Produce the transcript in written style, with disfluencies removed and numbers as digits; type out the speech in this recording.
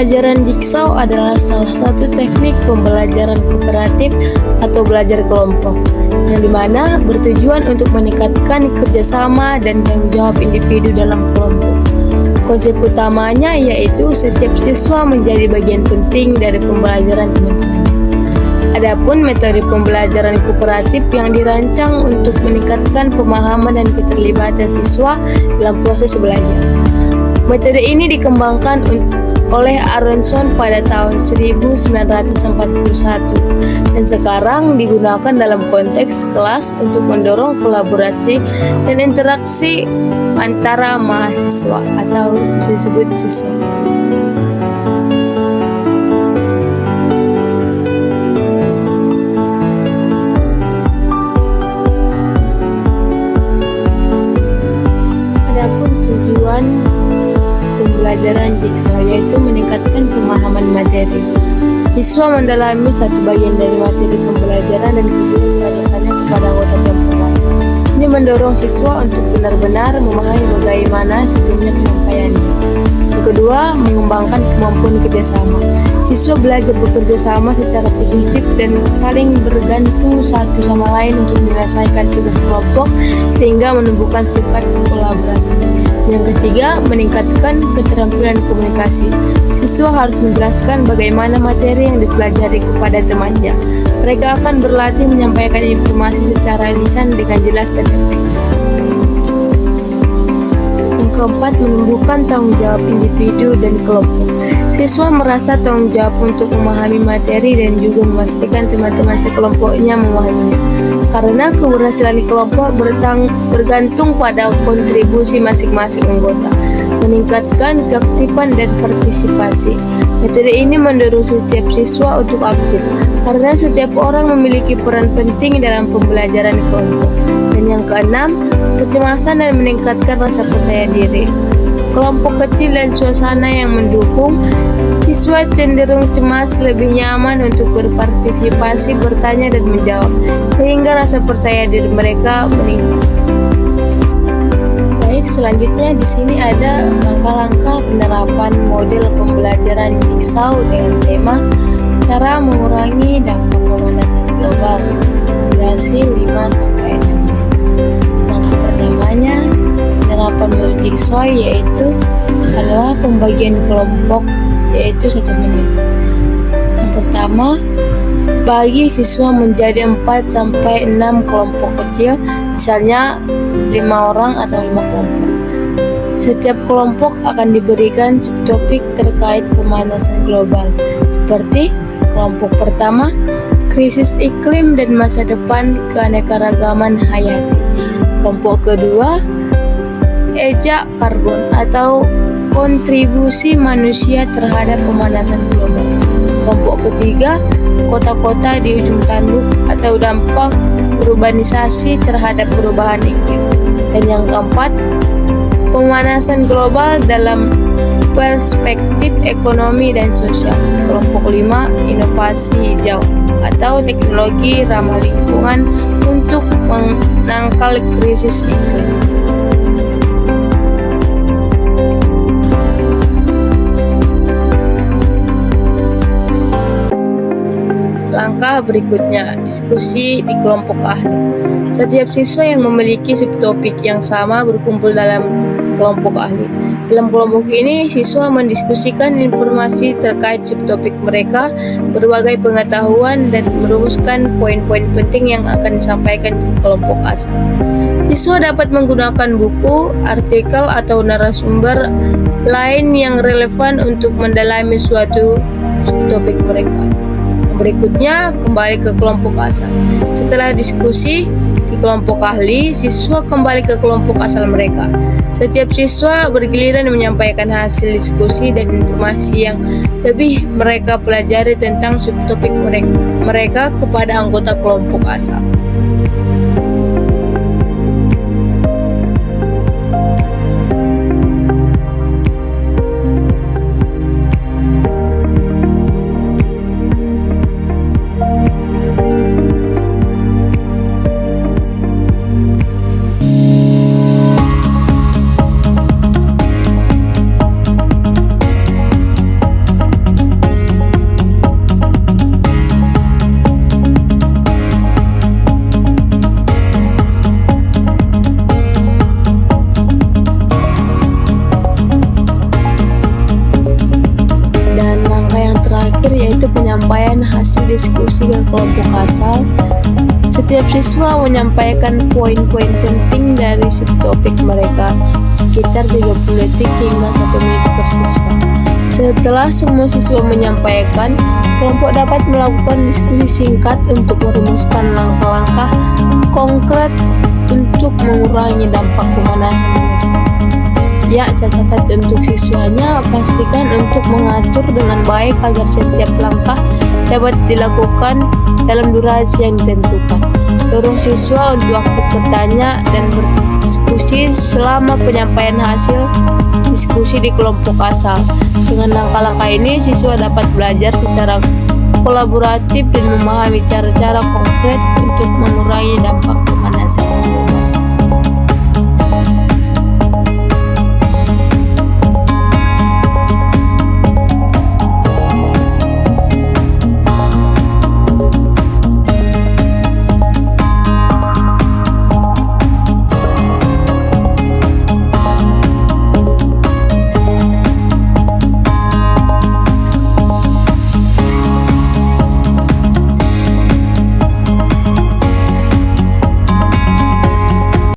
Pembelajaran jigsaw adalah salah satu teknik pembelajaran kooperatif atau belajar kelompok, yang dimana bertujuan untuk meningkatkan kerjasama dan tanggung jawab individu dalam kelompok. Konsep utamanya yaitu setiap siswa menjadi bagian penting dari pembelajaran teman-teman. Adapun metode pembelajaran kooperatif yang dirancang untuk meningkatkan pemahaman dan keterlibatan siswa dalam proses belajar. Metode ini dikembangkan oleh Aronson pada tahun 1941 dan sekarang digunakan dalam konteks kelas untuk mendorong kolaborasi dan interaksi antara mahasiswa atau disebut siswa. Adapun tujuan pembelajaran jigsaw yaitu meningkatkan pemahaman materi. Siswa mendalami satu bagian dari materi pembelajaran dan kemudian mengajarkannya kepada anggota kelompok lain. Ini mendorong siswa untuk benar-benar memahami bagaimana sebelumnya penyampaiannya. Yang kedua, mengembangkan kemampuan kerjasama. Siswa belajar bekerja sama secara positif dan saling bergantung satu sama lain untuk menyelesaikan tugas kelompok sehingga menumbuhkan sifat kolaboratif. Yang ketiga, meningkatkan keterampilan komunikasi. Siswa harus menjelaskan bagaimana materi yang dipelajari kepada temannya. Mereka akan berlatih menyampaikan informasi secara lisan dengan jelas dan efektif. Yang keempat, menumbuhkan tanggung jawab individu dan kelompok. Siswa merasa tanggung jawab untuk memahami materi dan juga memastikan teman-teman sekelompoknya memahaminya. Karena keberhasilan kelompok bergantung pada kontribusi masing-masing anggota, meningkatkan keaktifan dan partisipasi. Metode ini mendorong setiap siswa untuk aktif, karena setiap orang memiliki peran penting dalam pembelajaran kelompok. Dan yang keenam, kecemasan dan meningkatkan rasa percaya diri. Kelompok kecil dan suasana yang mendukung, siswa cenderung cemas, lebih nyaman untuk berpartisipasi, bertanya dan menjawab, sehingga rasa percaya diri mereka meningkat. Baik, selanjutnya di sini ada langkah-langkah penerapan model pembelajaran jigsaw dengan tema cara mengurangi dampak pemanasan global, durasi 5-6 menit. Langkah pertamanya, penerapan model jigsaw yaitu adalah pembagian kelompok yaitu 1 menit. Yang pertama, bagi siswa menjadi 4-6 kelompok kecil, misalnya 5 orang atau 5 kelompok. Setiap kelompok akan diberikan subtopik terkait pemanasan global, seperti kelompok pertama, krisis iklim dan masa depan keanekaragaman hayati. Kelompok kedua, ejak karbon atau kontribusi manusia terhadap pemanasan global. Kelompok ketiga, kota-kota di ujung tanduk atau dampak urbanisasi terhadap perubahan iklim. Dan yang keempat, pemanasan global dalam perspektif ekonomi dan sosial. Kelompok 5, inovasi hijau atau teknologi ramah lingkungan untuk menangkal krisis iklim. Langkah berikutnya, diskusi di kelompok ahli. Setiap siswa yang memiliki subtopik yang sama berkumpul dalam kelompok ahli. Dalam kelompok ini, siswa mendiskusikan informasi terkait subtopik mereka, berbagai pengetahuan, dan merumuskan poin-poin penting yang akan disampaikan di kelompok asal. Siswa dapat menggunakan buku, artikel, atau narasumber lain yang relevan untuk mendalami suatu subtopik mereka. Berikutnya, kembali ke kelompok asal. Setelah diskusi di kelompok ahli, siswa kembali ke kelompok asal mereka. Setiap siswa bergiliran menyampaikan hasil diskusi dan informasi yang lebih mereka pelajari tentang subtopik mereka kepada anggota kelompok asal. diskusi ke kelompok asal. Setiap siswa menyampaikan poin-poin penting dari subtopik mereka sekitar 30 detik hingga 1 menit per siswa. Setelah semua siswa menyampaikan, kelompok dapat melakukan diskusi singkat untuk merumuskan langkah-langkah konkret untuk mengurangi dampak pemanasan bumi. Ya, catatan untuk siswanya, pastikan untuk mengatur dengan baik agar setiap langkah dapat dilakukan dalam durasi yang ditentukan. Dorong siswa untuk aktif bertanya dan berdiskusi selama penyampaian hasil diskusi di kelompok asal. Dengan langkah-langkah ini, siswa dapat belajar secara kolaboratif dan memahami cara-cara konkret untuk mengurangi dampak pemanasan bumi.